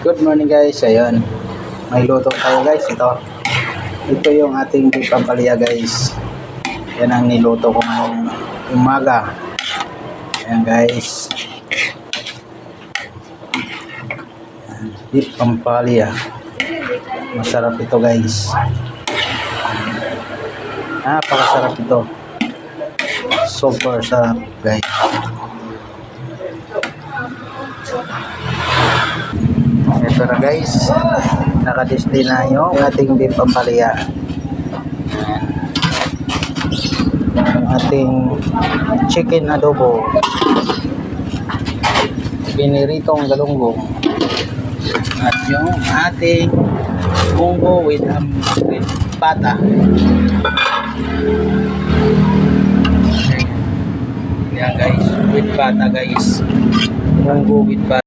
Good morning guys, ayun. May luto tayo guys, ito yung ating beef pampalaya guys. Yan ang niluto ko ngayong umaga. Ayan guys. Ayan, beef pampalaya. Masarap ito guys. Napakasarap ito. Super sarap guys. Ito na guys, naka-display na yung ating beef pampalaya. Yung ating chicken adobo, piniritong galunggong, at yung ating munggo with pata. Yan guys, with pata guys, munggo with pata.